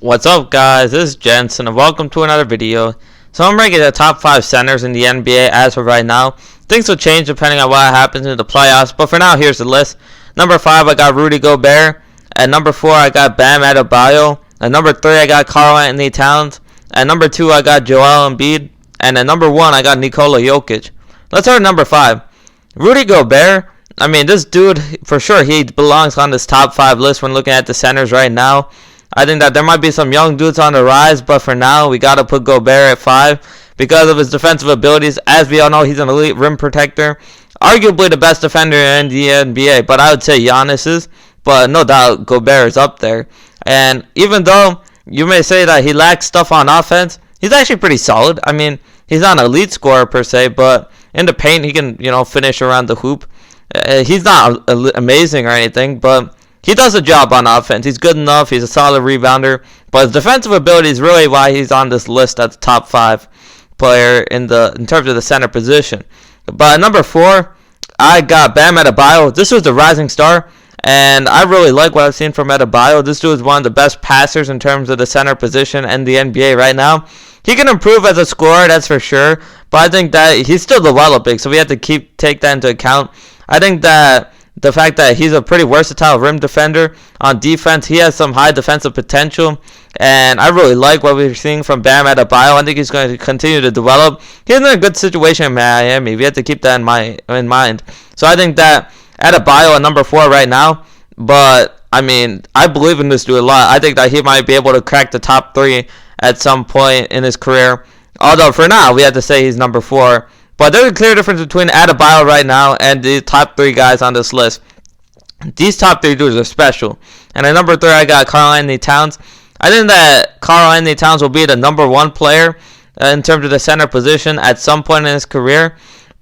What's up, guys? This is Jensen and welcome to another video. So I'm ranking the top 5 centers in the NBA as of right now. Things will change depending on what happens in the playoffs, but for now, here's the list. Number 5, I got Rudy Gobert. At number 4, I got Bam Adebayo. At number 3, I got Karl-Anthony Towns. At number 2, I got Joel Embiid. And at number 1, I got Nikola Jokic. Let's start at number 5. Rudy Gobert. I mean, this dude, for sure, he belongs on this top 5 list when looking at the centers right now. I think that there might be some young dudes on the rise, but for now, we got to put Gobert at 5 because of his defensive abilities. As we all know, he's an elite rim protector. Arguably the best defender in the NBA, but I would say Giannis is. But no doubt, Gobert is up there. And even though you may say that he lacks stuff on offense, he's actually pretty solid. I mean, he's not an elite scorer per se, but in the paint, he can, finish around the hoop. He's not amazing or anything, but he does a job on offense. He's good enough. He's a solid rebounder. But his defensive ability is really why he's on this list as top 5 player in terms of the center position. But at number 4, I got Bam Adebayo. This was the rising star, and I really like what I've seen from Adebayo. This dude is one of the best passers in terms of the center position in the NBA right now. He can improve as a scorer, that's for sure. But I think that he's still developing, so we have to take that into account. I think that the fact that he's a pretty versatile rim defender on defense, he has some high defensive potential, and I really like what we're seeing from Bam Adebayo. I think he's going to continue to develop. He's in a good situation in Miami. We have to keep that in mind. So I think that Adebayo at number 4 right now, but I mean, I believe in this dude a lot. I think that he might be able to crack the top 3 at some point in his career. Although for now, we have to say he's number 4. But there's a clear difference between Adebayo right now and the top 3 guys on this list. These top 3 dudes are special. And at number 3, I got Karl-Anthony Towns. I think that Karl-Anthony Towns will be the number 1 player in terms of the center position at some point in his career.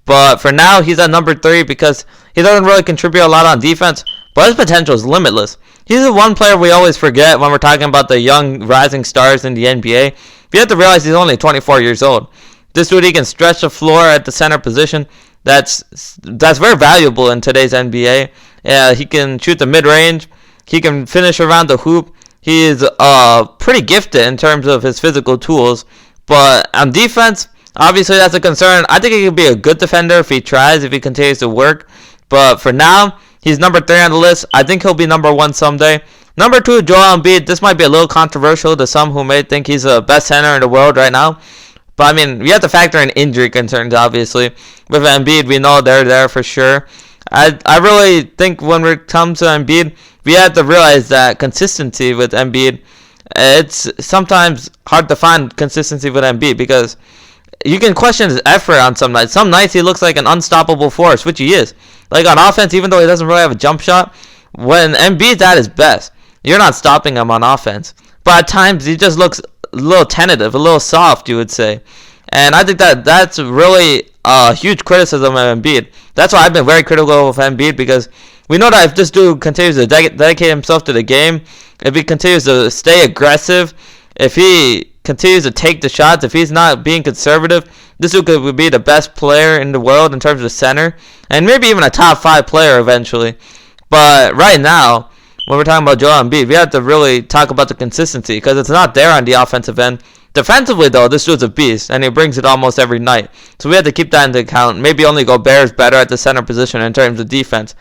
But for now, he's at number 3 because he doesn't really contribute a lot on defense. But his potential is limitless. He's the one player we always forget when we're talking about the young rising stars in the NBA. You have to realize he's only 24 years old. This dude, he can stretch the floor at the center position. That's very valuable in today's NBA. He can shoot the mid-range. He can finish around the hoop. He is pretty gifted in terms of his physical tools. But on defense, obviously that's a concern. I think he could be a good defender if he tries, if he continues to work. But for now, he's number 3 on the list. I think he'll be number 1 someday. Number 2, Joel Embiid. This might be a little controversial to some who may think he's the best center in the world right now. But, I mean, we have to factor in injury concerns, obviously. With Embiid, we know they're there for sure. I really think when it comes to Embiid, we have to realize that consistency with Embiid, it's sometimes hard to find consistency with Embiid because you can question his effort on some nights. Some nights he looks like an unstoppable force, which he is. Like on offense, even though he doesn't really have a jump shot, when Embiid's at his best, you're not stopping him on offense. But at times, he just looks a little tentative, a little soft, you would say. And I think that that's really a huge criticism of Embiid. That's why I've been very critical of Embiid because we know that if this dude continues to dedicate himself to the game, if he continues to stay aggressive, if he continues to take the shots, if he's not being conservative, this dude could be the best player in the world in terms of center, and maybe even a top 5 player eventually. But right now, when we're talking about Joel Embiid, we have to really talk about the consistency because it's not there on the offensive end. Defensively, though, this dude's a beast, and he brings it almost every night. So we have to keep that into account. Maybe only Gobert is better at the center position in terms of defense.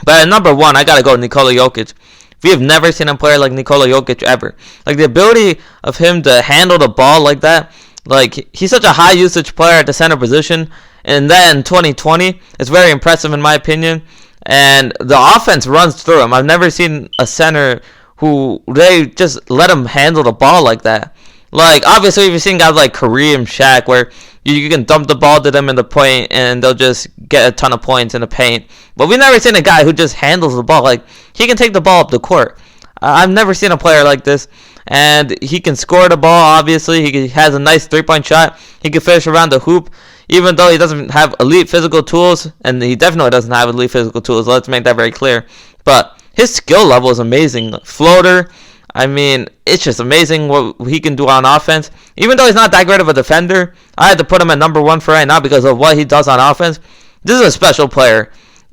But at number 1, I got to go Nikola Jokic. We have never seen a player like Nikola Jokic ever. Like, the ability of him to handle the ball like that, like, he's such a high-usage player at the center position, and then 2020 is very impressive in my opinion. And the offense runs through him. I've never seen a center who they just let him handle the ball like that. Like, obviously, you've seen guys like Kareem, Shaq, where you can dump the ball to them in the paint and they'll just get a ton of points in the paint. But we've never seen a guy who just handles the ball. Like, he can take the ball up the court. I've never seen a player like this. And he can score the ball, obviously. He has a nice three-point shot. He can finish around the hoop. Even though he doesn't have elite physical tools, and he definitely doesn't have elite physical tools, let's make that very clear. But his skill level is amazing. Floater, I mean, it's just amazing what he can do on offense. Even though he's not that great of a defender, I had to put him at number 1 for right now because of what he does on offense. This is a special player.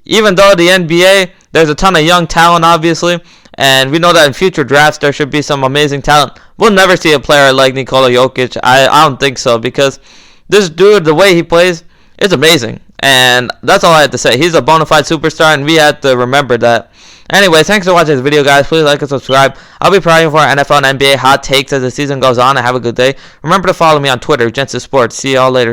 Even though the NBA, there's a ton of young talent, obviously, And we know that in future drafts there should be some amazing talent. We'll never see a player like Nikola Jokic. I don't think so, because this dude, the way he plays, it's amazing. And that's all I have to say. He's a bona fide superstar, and we have to remember that. Anyway, thanks for watching this video, guys. Please like and subscribe. I'll be providing for NFL and NBA hot takes as the season goes on. And have a good day. Remember to follow me on Twitter, Jensen Sports. See y'all later.